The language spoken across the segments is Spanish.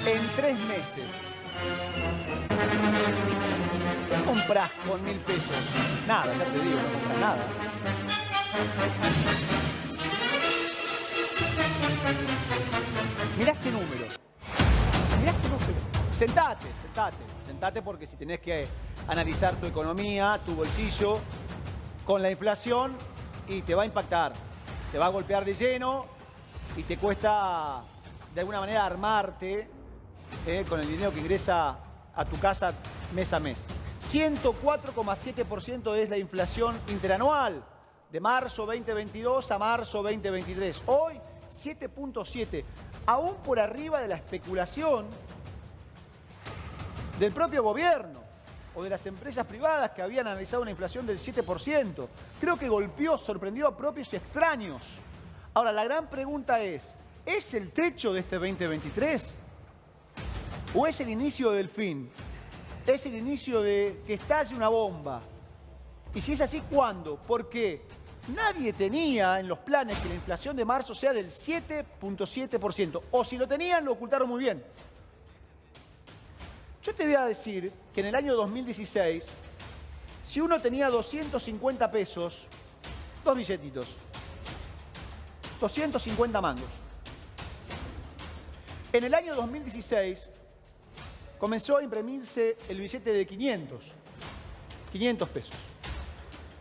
en 3 meses. ¿Qué compras con 1.000 pesos? Nada, ya te digo, no compras nada. Mirá este número. Mirá este número. Sentate porque si tenés que analizar tu economía, tu bolsillo, con la inflación, y te va a impactar. Te va a golpear de lleno y te cuesta de alguna manera armarte con el dinero que ingresa a tu casa mes a mes. 104,7% es la inflación interanual de marzo 2022 a marzo 2023. Hoy 7,7%, aún por arriba de la especulación del propio gobierno o de las empresas privadas que habían analizado una inflación del 7%. Creo que golpeó, sorprendió a propios y extraños. Ahora, la gran pregunta ¿es el techo de este 2023? ¿O es el inicio del fin? ¿Es el inicio de que estalle una bomba? Y si es así, ¿cuándo? Porque nadie tenía en los planes que la inflación de marzo sea del 7,7%. O si lo tenían, lo ocultaron muy bien. Yo te voy a decir que en el año 2016, si uno tenía 250 pesos, 2 billetitos, 250 mangos. En el año 2016 comenzó a imprimirse el billete de 500 pesos.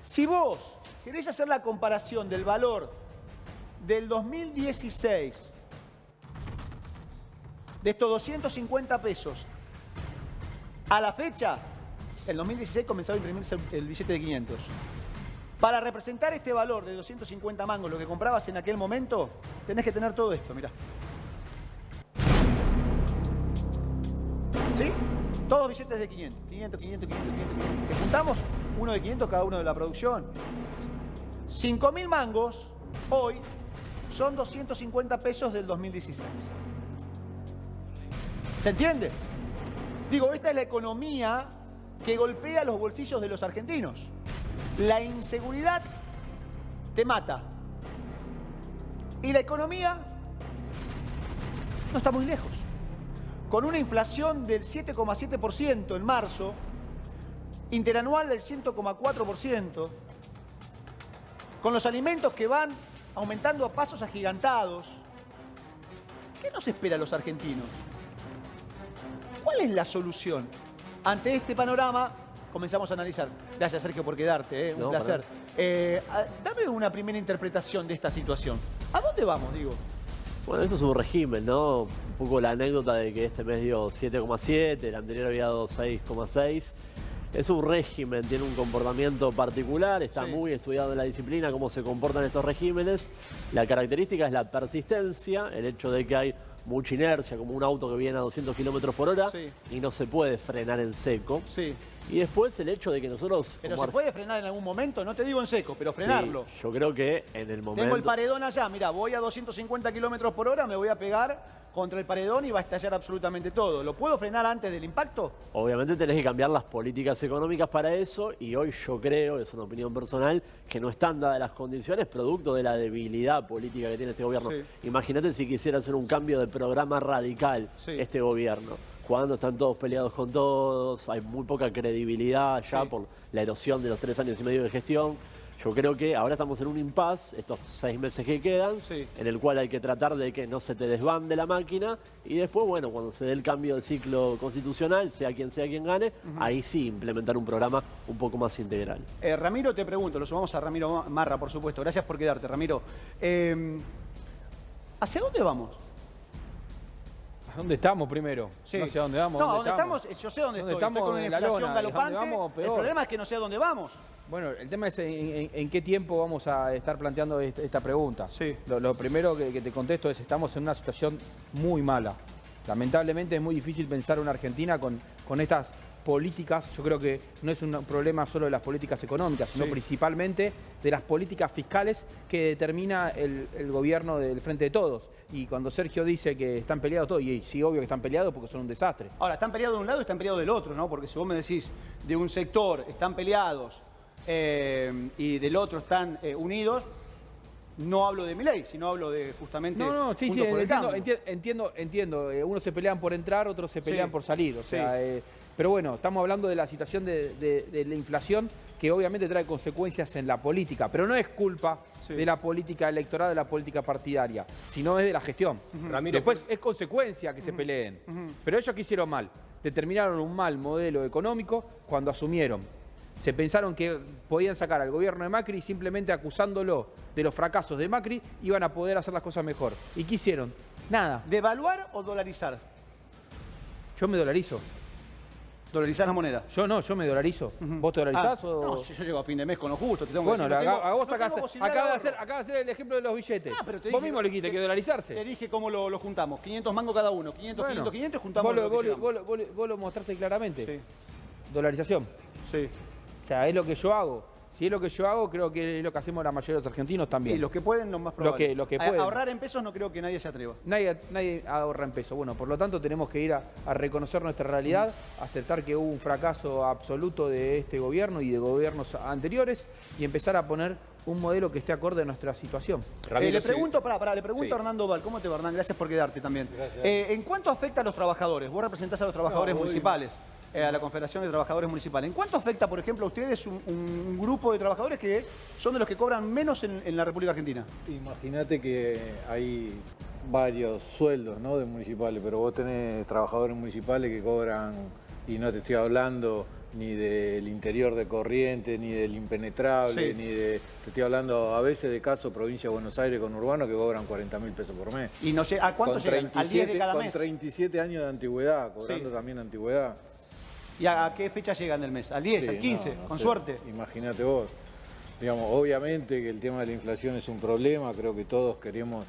Si vos querés hacer la comparación del valor del 2016, de estos 250 pesos, a la fecha, en 2016 comenzó a imprimirse el billete de 500. Para representar este valor de 250 mangos, lo que comprabas en aquel momento, tenés que tener todo esto, mirá. ¿Sí? Todos billetes de 500. 500. Que juntamos uno de 500 cada uno de la producción. 5.000 mangos hoy son 250 pesos del 2016. ¿Se entiende? Digo, esta es la economía que golpea los bolsillos de los argentinos. La inseguridad te mata. Y la economía no está muy lejos. Con una inflación del 7,7% en marzo, interanual del 100,4%, con los alimentos que van aumentando a pasos agigantados. ¿Qué nos espera a los argentinos? ¿Cuál es la solución? Ante este panorama, comenzamos a analizar. Gracias, Sergio, por quedarte, un placer. Dame una primera interpretación de esta situación. ¿A dónde vamos, digo? Bueno, esto es un régimen, ¿no? Un poco la anécdota de que este mes dio 7,7, el anterior había dado 6,6. Es un régimen, tiene un comportamiento particular, está muy estudiado en la disciplina cómo se comportan estos regímenes. La característica es la persistencia, el hecho de que hay mucha inercia, como un auto que viene a 200 kilómetros por hora y no se puede frenar en seco. Y después el hecho de que nosotros... Pero se puede frenar en algún momento, no te digo en seco, pero frenarlo. Sí, yo creo que en el momento... Tengo el paredón allá, mira, voy a 250 kilómetros por hora, me voy a pegar contra el paredón y va a estallar absolutamente todo. ¿Lo puedo frenar antes del impacto? Obviamente tenés que cambiar las políticas económicas para eso y hoy yo creo, es una opinión personal, que no están dadas las condiciones producto de la debilidad política que tiene este gobierno. Imagínate si quisiera hacer un cambio de programa radical este gobierno. Cuando están todos peleados con todos, hay muy poca credibilidad ya por la erosión de los 3 años y medio de gestión. Yo creo que ahora estamos en un impasse, estos 6 meses que quedan, en el cual hay que tratar de que no se te desbande la máquina y después, bueno, cuando se dé el cambio del ciclo constitucional, sea quien gane, ahí sí implementar un programa un poco más integral. Ramiro, te pregunto, lo sumamos a Ramiro Marra, por supuesto. Gracias por quedarte, Ramiro. ¿Hacia dónde vamos? ¿A dónde estamos primero? No sé a dónde vamos. No, ¿dónde estamos? Yo sé dónde estoy. Estoy con una inflación galopante. El problema es que no sé a dónde vamos. Bueno, el tema es en qué tiempo vamos a estar planteando esta pregunta. Lo primero que te contesto es estamos en una situación muy mala. Lamentablemente es muy difícil pensar una Argentina con estas políticas. Yo creo que no es un problema solo de las políticas económicas, sino principalmente de las políticas fiscales que determina el gobierno del Frente de Todos. Y cuando Sergio dice que están peleados todos, y sí, obvio que están peleados porque son un desastre. Ahora, están peleados de un lado y están peleados del otro, ¿no? Porque si vos me decís de un sector están peleados y del otro están unidos, No hablo de Milei, sino hablo de justamente... No, sí, Juntos por el Cambio. entiendo. Unos se pelean por entrar, otros se pelean por salir. O sea, pero bueno, estamos hablando de la situación de la inflación, que obviamente trae consecuencias en la política, pero no es culpa de la política electoral, de la política partidaria, sino es de la gestión. Ramiro, después es consecuencia que se peleen. Pero ellos que hicieron mal, determinaron un mal modelo económico cuando asumieron. Se pensaron que podían sacar al gobierno de Macri y simplemente acusándolo de los fracasos de Macri iban a poder hacer las cosas mejor. ¿Y qué hicieron? Nada. ¿Devaluar o dolarizar? Yo me dolarizo. ¿Dolarizar la moneda? Yo me dolarizo. ¿Vos te dolarizás o...? No, si yo llego a fin de mes con lo justo. Te tengo bueno, que decir, a vos acaba de hacer el ejemplo de los billetes. Pero te vos dije, mismo le dijiste que dolarizarse. Te dije cómo lo juntamos. 500 mangos cada uno. 500, bueno, 500, 500 juntamos vos lo mostraste claramente. Sí. Dolarización. Sí. O sea, es lo que yo hago. Si es lo que yo hago, creo que es lo que hacemos la mayoría de los argentinos también. Y los que pueden, lo más probable. Lo que pueden. Ahorrar en pesos no creo que nadie se atreva. Nadie ahorra en pesos. Bueno, por lo tanto tenemos que ir a reconocer nuestra realidad, aceptar que hubo un fracaso absoluto de este gobierno y de gobiernos anteriores y empezar a poner un modelo que esté acorde a nuestra situación. Le pregunto a Hernando Val. ¿Cómo te va, Hernán? Gracias por quedarte también. ¿En cuánto afecta a los trabajadores? Vos representás a los trabajadores municipales. A la Confederación de Trabajadores Municipales. ¿En cuánto afecta, por ejemplo, a ustedes un grupo de trabajadores que son de los que cobran menos en la República Argentina? Imagínate que hay varios sueldos, ¿no?, de municipales, pero vos tenés trabajadores municipales que cobran, y no te estoy hablando ni del interior de Corrientes, ni del impenetrable, ni de... Te estoy hablando a veces de casos provincia de Buenos Aires con Urbano que cobran 40.000 pesos por mes. ¿Y no sé a cuánto llegan? ¿Al 10 de cada mes? Con 37 años de antigüedad, cobrando también antigüedad. ¿Y a qué fecha llegan del mes? ¿Al 10, al 15? Con suerte. Imagínate vos. Digamos, obviamente que el tema de la inflación es un problema, creo que todos queremos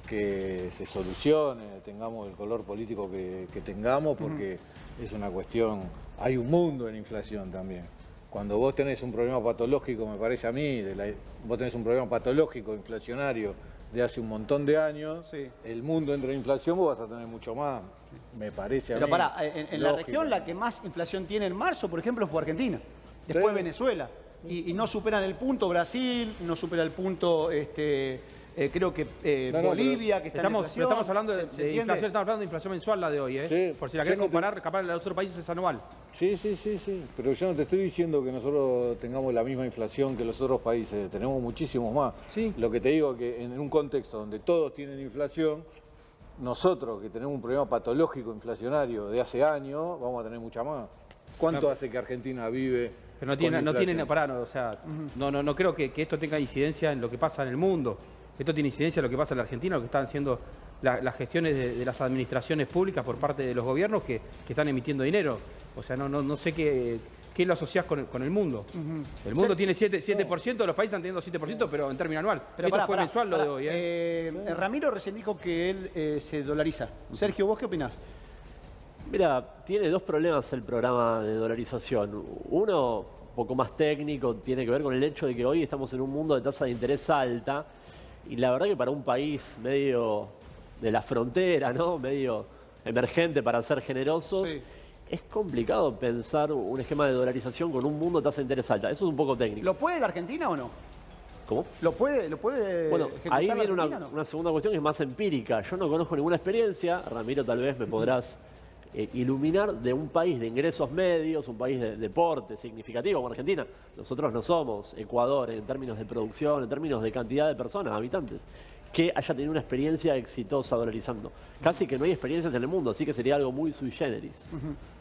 que se solucione, tengamos el color político que tengamos, porque es una cuestión, hay un mundo en inflación también. Cuando vos tenés un problema patológico, me parece a mí, vos tenés un problema patológico, inflacionario, de hace un montón de años, el mundo entra en inflación, vos vas a tener mucho más, me parece a mí. Pero pará, en la región la que más inflación tiene en marzo, por ejemplo, fue Argentina. Después Venezuela. Y no superan el punto Brasil, no supera el punto creo que Bolivia, que está en inflación. Estamos hablando de inflación, estamos hablando de inflación mensual la de hoy, ¿eh? Sí, por si la querés comparar, capaz en los otros países es anual. Sí. Pero yo no te estoy diciendo que nosotros tengamos la misma inflación que los otros países, tenemos muchísimos más. Sí. Lo que te digo es que en un contexto donde todos tienen inflación, nosotros que tenemos un problema patológico inflacionario de hace años, vamos a tener mucha más. ¿Cuánto hace que Argentina vive? Pero no creo que esto tenga incidencia en lo que pasa en el mundo. Esto tiene incidencia en lo que pasa en la Argentina, lo que están haciendo las gestiones de las administraciones públicas por parte de los gobiernos que están emitiendo dinero. O sea, no sé qué lo asociás con el mundo. El mundo tiene 7%, los países están teniendo 7%, pero en término anual. Pero esto fue mensual lo de hoy. Ramiro recién dijo que él se dolariza. Sergio, ¿vos qué opinás? Mira, tiene dos problemas el programa de dolarización. Uno, un poco más técnico, tiene que ver con el hecho de que hoy estamos en un mundo de tasa de interés alta y la verdad que para un país medio de la frontera, ¿no?, medio emergente para ser generosos, es complicado pensar un esquema de dolarización con un mundo de tasa de interés alta. Eso es un poco técnico. ¿Lo puede la Argentina o no? ¿Cómo? ¿Lo puede bueno, ahí viene ¿no? una segunda cuestión que es más empírica. Yo no conozco ninguna experiencia, Ramiro tal vez me podrás iluminar, de un país de ingresos medios, un país de porte significativo como Argentina. Nosotros no somos Ecuador en términos de producción, en términos de cantidad de personas, habitantes, que haya tenido una experiencia exitosa dolarizando. Casi que no hay experiencias en el mundo, así que sería algo muy sui generis.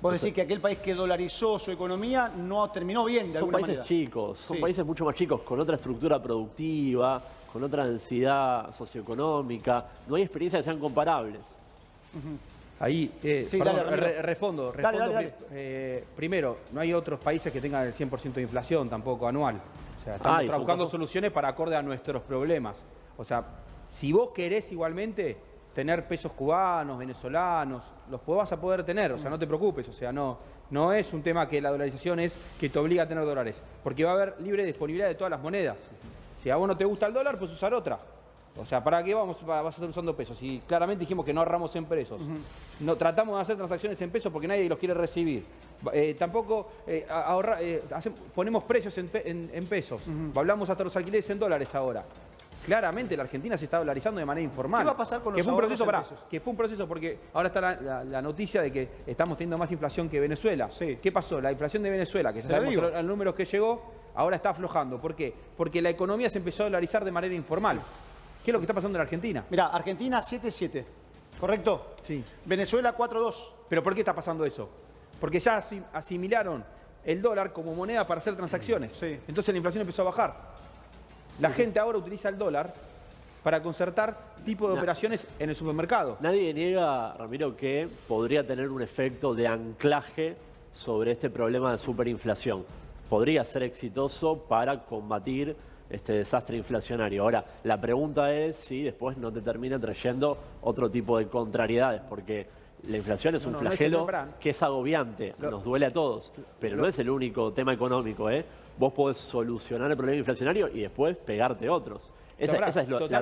Vos decís que aquel país que dolarizó su economía no terminó bien de alguna manera. Son países chicos, son países mucho más chicos, con otra estructura productiva, con otra densidad socioeconómica. No hay experiencias que sean comparables. Ahí, respondo. Primero, no hay otros países que tengan el 100% de inflación, tampoco anual. O sea, estamos buscando soluciones para acorde a nuestros problemas. O sea, si vos querés igualmente tener pesos cubanos, venezolanos, los vas a poder tener, o sea, no te preocupes. O sea, no es un tema que la dolarización es que te obliga a tener dólares, porque va a haber libre disponibilidad de todas las monedas. Si a vos no te gusta el dólar, pues usar otra. O sea, ¿para qué vas a estar usando pesos? Y claramente dijimos que no ahorramos en pesos. No, tratamos de hacer transacciones en pesos porque nadie los quiere recibir. Tampoco ponemos precios en pesos. Hablamos hasta los alquileres en dólares ahora. claramente la Argentina se está dolarizando de manera informal. ¿Qué va a pasar con los que fue un ahorros proceso, en pesos? que fue un proceso porque ahora está la noticia de que estamos teniendo más inflación que Venezuela. Sí. ¿Qué pasó? La inflación de Venezuela, que ya sabemos los números que llegó, ahora está aflojando. ¿Por qué? Porque la economía se empezó a dolarizar de manera informal. ¿Qué es lo que está pasando en Argentina? Mirá, Argentina 7,7, ¿correcto? Sí. Venezuela 4,2. ¿Pero por qué está pasando eso? Porque ya asimilaron el dólar como moneda para hacer transacciones. Sí. Entonces la inflación empezó a bajar. La gente ahora utiliza el dólar para concertar tipo de operaciones en el supermercado. Nadie niega, Ramiro, que podría tener un efecto de anclaje sobre este problema de superinflación. Podría ser exitoso para combatir este desastre inflacionario. Ahora, la pregunta es si después no te termina trayendo otro tipo de contrariedades, porque la inflación es un flagelo que es agobiante, nos duele a todos, pero no es el único tema económico, ¿eh? Vos podés solucionar el problema inflacionario y después pegarte otros. Esa es la duda.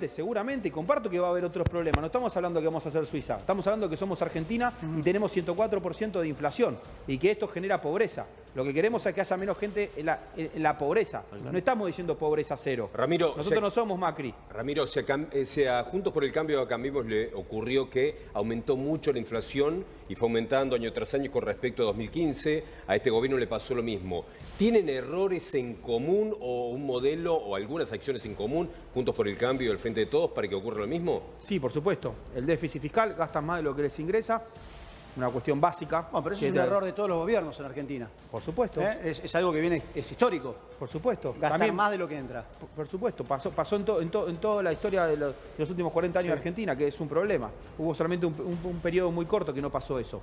Seguramente, y comparto que va a haber otros problemas. No estamos hablando que vamos a ser Suiza, estamos hablando que somos Argentina y tenemos 104% de inflación y que esto genera pobreza. Lo que queremos es que haya menos gente en la pobreza. No estamos diciendo pobreza cero. Ramiro, nosotros no somos Macri. Ramiro, a Juntos por el Cambio a Cambiemos le ocurrió que aumentó mucho la inflación y fue aumentando año tras año con respecto a 2015. A este gobierno le pasó lo mismo. ¿Tienen errores en común o un modelo o algunas acciones en común, Juntos por el Cambio y el Frente de Todos, para que ocurra lo mismo? Sí, por supuesto. El déficit fiscal, gastan más de lo que les ingresa. Una cuestión básica. No, pero eso es un error de todos los gobiernos en Argentina. Por supuesto. Es algo que viene, es histórico. Por supuesto. Gastar También, más de lo que entra. Por supuesto. Pasó en toda la historia de los últimos 40 años de Argentina, que es un problema. Hubo solamente un periodo muy corto que no pasó eso.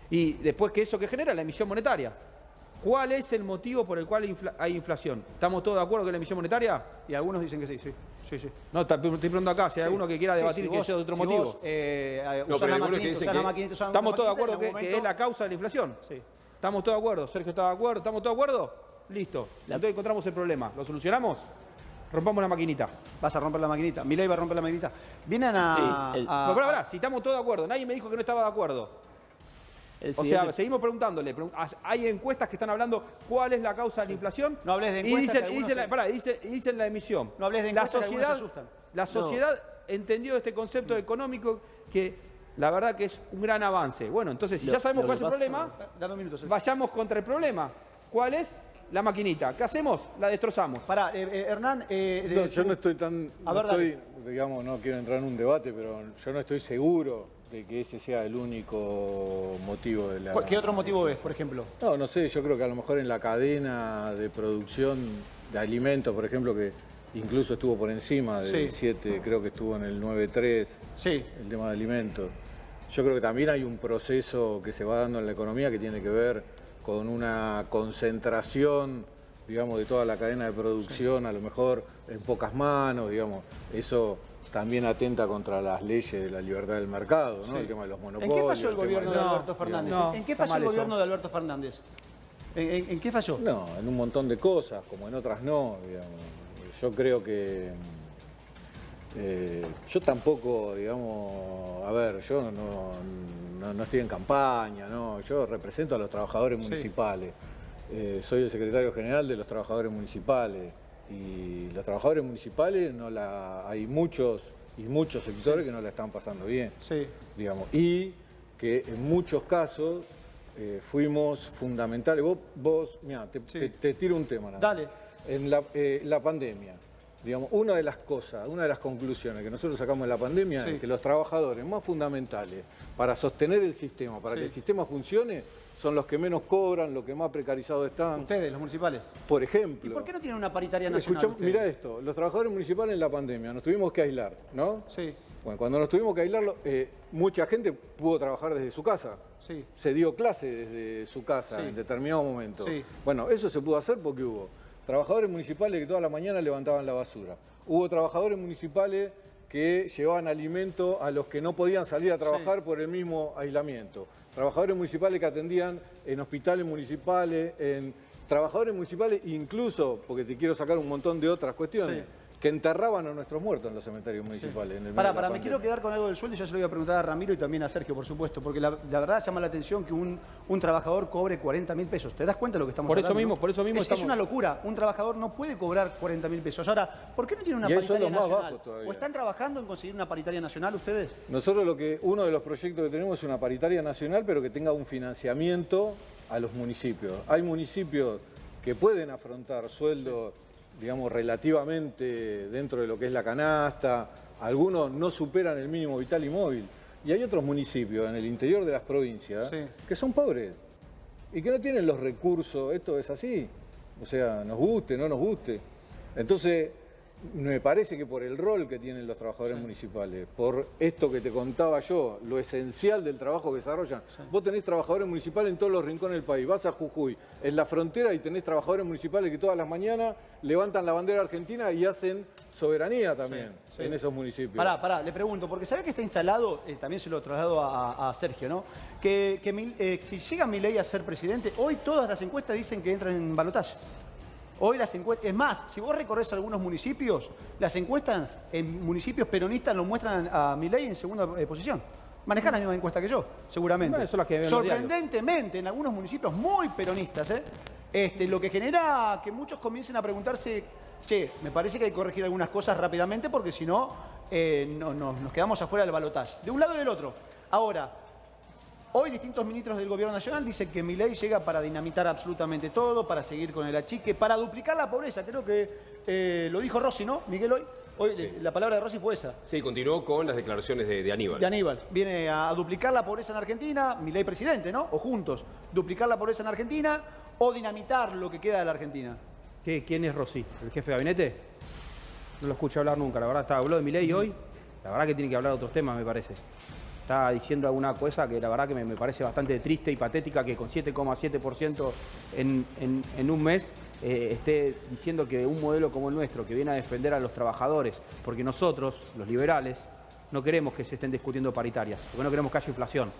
Y después, ¿qué eso que genera? La emisión monetaria. ¿Cuál es el motivo por el cual hay inflación? ¿Estamos todos de acuerdo con la emisión monetaria? Y algunos dicen que sí, sí. No, estoy preguntando acá, si hay alguno que quiera debatir que sea de otro motivo. Usar la maquinita, ¿Estamos todos de acuerdo que es la causa de la inflación? Sí. ¿Estamos todos de acuerdo? ¿Sergio está de acuerdo? ¿Estamos todos de acuerdo? Listo. Entonces encontramos el problema. ¿Lo solucionamos? Rompamos la maquinita. Vas a romper la maquinita. Milei va a romper la maquinita. Vienen a... No, pero si estamos todos de acuerdo. Nadie me dijo que no estaba de acuerdo. O sea, seguimos preguntándole. Hay encuestas que están hablando cuál es la causa de la inflación. No hables de encuestas. Y dicen la emisión. No hables de encuestas, que se asustan. La sociedad entendió este concepto económico que la verdad que es un gran avance. Bueno, entonces si ya sabemos cuál es el problema, vayamos contra el problema. ¿Cuál es? La maquinita. ¿Qué hacemos? La destrozamos. Pará, Hernán... yo no estoy tan... no quiero entrar en un debate, pero yo no estoy seguro de que ese sea el único motivo de la... ¿Qué otro motivo ves, por ejemplo? No sé, yo creo que a lo mejor en la cadena de producción de alimentos, por ejemplo, que incluso estuvo por encima del 7, creo que estuvo en el 9,3, el tema de alimentos. Yo creo que también hay un proceso que se va dando en la economía que tiene que ver con una concentración, digamos, de toda la cadena de producción, a lo mejor en pocas manos, digamos, eso también atenta contra las leyes de la libertad del mercado, ¿no? El tema de los monopolios. ¿En qué falló el gobierno de Alberto Fernández? ¿En qué falló el gobierno de Alberto Fernández? ¿En qué falló? No, en un montón de cosas, como en otras no, digamos. Yo creo que... yo tampoco, digamos, a ver, yo no estoy en campaña, ¿no? Yo represento a los trabajadores municipales. Soy el secretario general de los trabajadores municipales. Y los trabajadores municipales hay muchos sectores que no la están pasando bien, digamos, y que en muchos casos fuimos fundamentales. Vos mirá, te tiro un tema. Dale. En la pandemia, digamos, una de las conclusiones que nosotros sacamos de la pandemia es que los trabajadores más fundamentales para sostener el sistema, para que el sistema funcione, son los que menos cobran, los que más precarizados están. Ustedes, los municipales. Por ejemplo. ¿Y por qué no tienen una paritaria nacional? Mirá esto, los trabajadores municipales en la pandemia nos tuvimos que aislar, ¿no? Sí. Bueno, cuando nos tuvimos que aislar, mucha gente pudo trabajar desde su casa. Sí. Se dio clase desde su casa en determinado momento. Sí. Bueno, eso se pudo hacer porque hubo trabajadores municipales que toda la mañana levantaban la basura. Hubo trabajadores municipales que llevaban alimento a los que no podían salir a trabajar por el mismo aislamiento. Trabajadores municipales que atendían en hospitales municipales, trabajadores municipales incluso, porque te quiero sacar un montón de otras cuestiones, que enterraban a nuestros muertos en los cementerios municipales. En el medio de la Me quiero quedar con algo del sueldo y ya se lo voy a preguntar a Ramiro y también a Sergio, por supuesto, porque la verdad llama la atención que un trabajador cobre 40.000 pesos. ¿Te das cuenta de lo que estamos hablando? Por eso mismo es una locura. Un trabajador no puede cobrar 40.000 pesos. Ahora, ¿por qué no tiene una paritaria nacional? ¿O están trabajando en conseguir una paritaria nacional ustedes? Nosotros uno de los proyectos que tenemos es una paritaria nacional, pero que tenga un financiamiento a los municipios. Hay municipios que pueden afrontar sueldos, digamos, relativamente dentro de lo que es la canasta, algunos no superan el mínimo vital y móvil, y hay otros municipios en el interior de las provincias que son pobres y que no tienen los recursos, esto es así, o sea, nos guste, no nos guste. Entonces, me parece que por el rol que tienen los trabajadores municipales, por esto que te contaba yo, lo esencial del trabajo que desarrollan. Vos tenés trabajadores municipales en todos los rincones del país. Vas a Jujuy, en la frontera, y tenés trabajadores municipales que todas las mañanas levantan la bandera argentina y hacen soberanía también en esos municipios. Pará, le pregunto, porque sabe que está instalado, también se lo traslado a Sergio, ¿no? Que si llega Milei a ser presidente, hoy todas las encuestas dicen que entran en balotaje. Hoy las encuestas, es más, si vos recorres algunos municipios, las encuestas en municipios peronistas lo muestran a Milei en segunda posición. Manejás la misma encuesta que yo, seguramente. Bueno, eso es lo que veo en los sorprendentemente, en algunos municipios muy peronistas, lo que genera que muchos comiencen a preguntarse, che, me parece que hay que corregir algunas cosas rápidamente porque si no, nos quedamos afuera del balotaje. De un lado y del otro. Ahora, hoy distintos ministros del gobierno nacional dicen que Milei llega para dinamitar absolutamente todo, para seguir con el achique, para duplicar la pobreza. Creo que lo dijo Rossi, ¿no, Miguel? Hoy la palabra de Rossi fue esa. Sí, continuó con las declaraciones de Aníbal. De Aníbal. Viene a duplicar la pobreza en Argentina, Milei presidente, ¿no? O juntos. Duplicar la pobreza en Argentina o dinamitar lo que queda de la Argentina. ¿Quién es Rossi? ¿El jefe de gabinete? No lo escuché hablar nunca, la verdad. Habló de Milei hoy. La verdad que tiene que hablar de otros temas, me parece. Está diciendo alguna cosa que la verdad que me parece bastante triste y patética, que con 7,7% en un mes esté diciendo que un modelo como el nuestro, que viene a defender a los trabajadores, porque nosotros, los liberales, no queremos que se estén discutiendo paritarias, porque no queremos que haya inflación.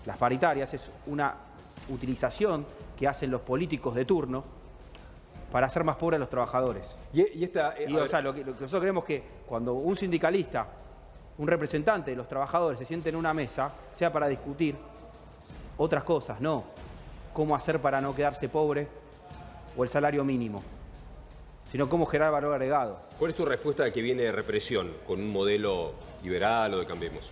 Las paritarias es una utilización que hacen los políticos de turno para hacer más pobres a los trabajadores. O sea, lo que nosotros queremos que cuando un sindicalista, un representante de los trabajadores se siente en una mesa, sea para discutir otras cosas, no cómo hacer para no quedarse pobre o el salario mínimo, sino cómo generar valor agregado. ¿Cuál es tu respuesta a que viene represión con un modelo liberal o de Cambiemos?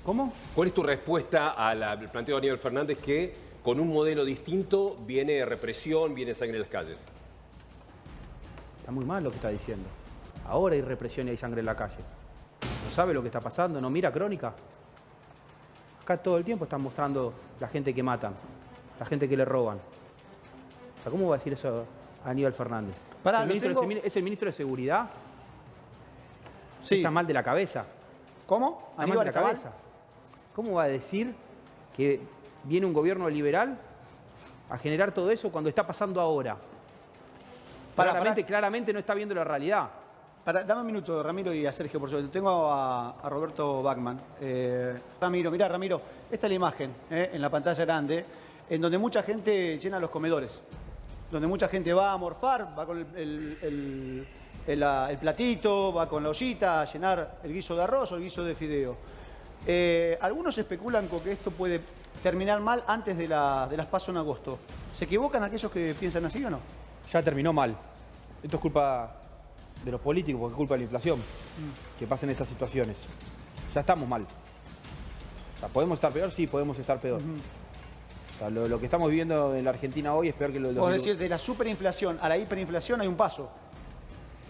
¿Cómo? ¿Cuál es tu respuesta al planteo de Aníbal Fernández que con un modelo distinto viene represión, viene sangre en las calles? Está muy mal lo que está diciendo. Ahora hay represión y hay sangre en la calle. ¿No sabe lo que está pasando? ¿No mira Crónica? Acá todo el tiempo están mostrando la gente que matan, la gente que le roban. O sea, ¿cómo va a decir eso Aníbal Fernández? ¿Es el ministro de Seguridad? Sí. Está mal de la cabeza. ¿Cómo? Está mal de la cabeza. ¿Cómo va a decir que viene un gobierno liberal a generar todo eso cuando está pasando ahora? Claramente no está viendo la realidad. Dame un minuto, Ramiro, y a Sergio, por supuesto. Tengo a Roberto Bachman. Ramiro, esta es la imagen en la pantalla grande, en donde mucha gente llena los comedores, donde mucha gente va a morfar, va con el platito, va con la ollita a llenar el guiso de arroz o el guiso de fideo. Algunos especulan con que esto puede terminar mal antes de las PASO en agosto. ¿Se equivocan aquellos que piensan así o no? Ya terminó mal. Esto es culpa de los políticos, porque es culpa de la inflación que pasen estas situaciones. Ya estamos mal. O sea, ¿podemos estar peor? Sí, podemos estar peor. O sea, lo que estamos viviendo en la Argentina hoy es peor que lo de los... Es decir, de la superinflación a la hiperinflación hay un paso.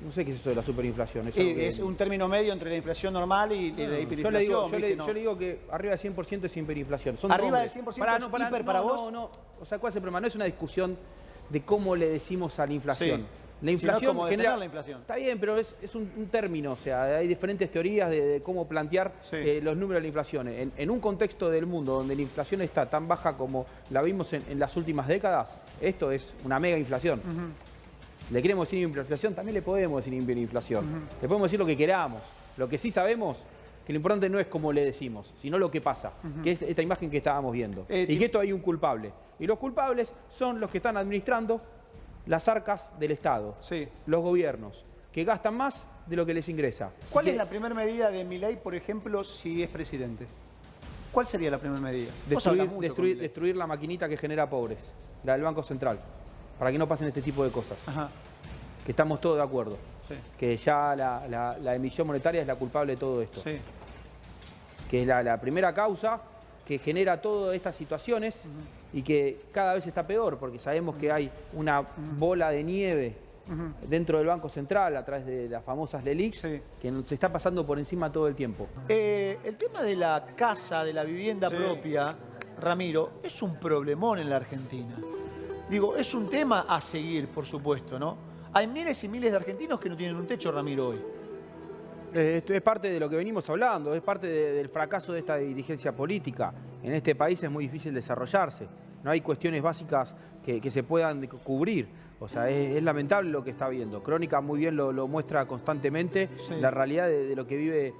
No sé qué es eso de la superinflación. Es un término medio entre la inflación normal y la hiperinflación. Yo le digo que arriba del 100% es hiperinflación. ¿Arriba del 100% es hiper para vos? No. O sea, ¿cuál es el problema? No es una discusión de cómo le decimos a la inflación. Sí. La inflación genera la inflación. Está bien, pero es un término. O sea, hay diferentes teorías de cómo plantear los números de la inflación. En un contexto del mundo donde la inflación está tan baja como la vimos en las últimas décadas, esto es una mega inflación. Le queremos decir hiperinflación, también le podemos decir hiperinflación. Le podemos decir lo que queramos. Lo que sí sabemos que lo importante no es cómo le decimos, sino lo que pasa, que es esta imagen que estábamos viendo. Y que esto hay un culpable. Y los culpables son los que están administrando las arcas del Estado, los gobiernos, que gastan más de lo que les ingresa. ¿Cuál es la primera medida de Milei, por ejemplo, si es presidente? ¿Cuál sería la primera medida? Destruir la maquinita que genera pobres, la del Banco Central, para que no pasen este tipo de cosas. Ajá. Que estamos todos de acuerdo. Sí. Que ya la emisión monetaria es la culpable de todo esto. Sí. Que es la primera causa que genera todas estas situaciones y que cada vez está peor, porque sabemos que hay una bola de nieve dentro del Banco Central a través de las famosas LELIQs, que nos está pasando por encima todo el tiempo. El tema de la casa, de la vivienda propia, Ramiro, es un problemón en la Argentina. Digo, es un tema a seguir, por supuesto, ¿no? Hay miles y miles de argentinos que no tienen un techo, Ramiro, hoy. Esto es parte de lo que venimos hablando, es parte del fracaso de esta dirigencia política. En este país es muy difícil desarrollarse, no hay cuestiones básicas que se puedan cubrir. O sea, es lamentable lo que está viendo. Crónica muy bien lo muestra constantemente, la realidad de lo que vive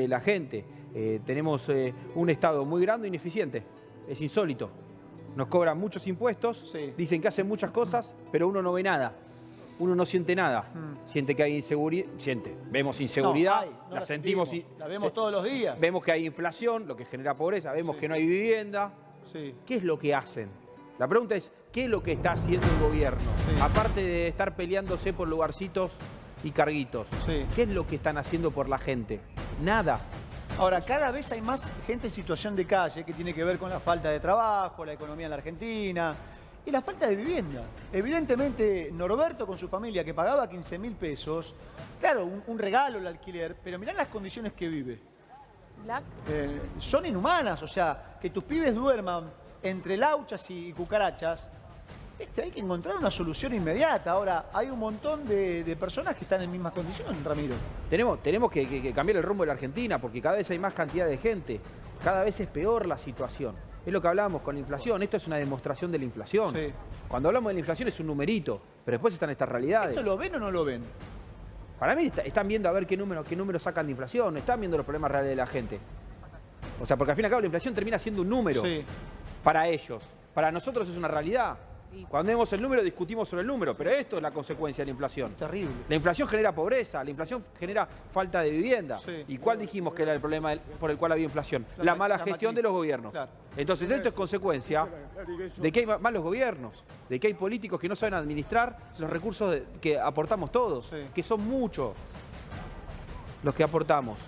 la gente. Tenemos un Estado muy grande e ineficiente, es insólito. Nos cobran muchos impuestos, dicen que hacen muchas cosas, pero uno no ve nada. Uno no siente nada. Siente que hay inseguridad. Vemos inseguridad, la sentimos. La vemos todos los días. Vemos que hay inflación, lo que genera pobreza. Vemos que no hay vivienda. ¿Qué es lo que hacen? La pregunta es, ¿qué es lo que está haciendo el gobierno? Aparte de estar peleándose por lugarcitos y carguitos. ¿Qué es lo que están haciendo por la gente? Nada. Ahora, cada vez hay más gente en situación de calle que tiene que ver con la falta de trabajo, la economía en la Argentina y la falta de vivienda. Evidentemente, Norberto con su familia que pagaba 15.000 pesos, claro, un regalo el alquiler, pero mirá las condiciones que vive. Son inhumanas, o sea, que tus pibes duerman entre lauchas y cucarachas, hay que encontrar una solución inmediata. Ahora, hay un montón de personas que están en mismas condiciones, Ramiro. Tenemos que cambiar el rumbo de la Argentina, porque cada vez hay más cantidad de gente, cada vez es peor la situación. Es lo que hablábamos con la inflación, esto es una demostración de la inflación. Cuando hablamos de la inflación es un numerito, pero después están estas realidades. ¿Esto lo ven o no lo ven? Para mí están viendo a ver qué números sacan de inflación, están viendo los problemas reales de la gente. O sea, porque al fin y al cabo la inflación termina siendo un número para ellos. Para nosotros es una realidad. Cuando vemos el número discutimos sobre el número, pero esto es la consecuencia de la inflación. Terrible. La inflación genera pobreza, la inflación genera falta de vivienda. ¿Y cuál dijimos que era el problema por el cual había inflación? La mala gestión de los gobiernos. Entonces esto es consecuencia de que hay malos gobiernos, de que hay políticos que no saben administrar los recursos que aportamos todos, que son muchos los que aportamos.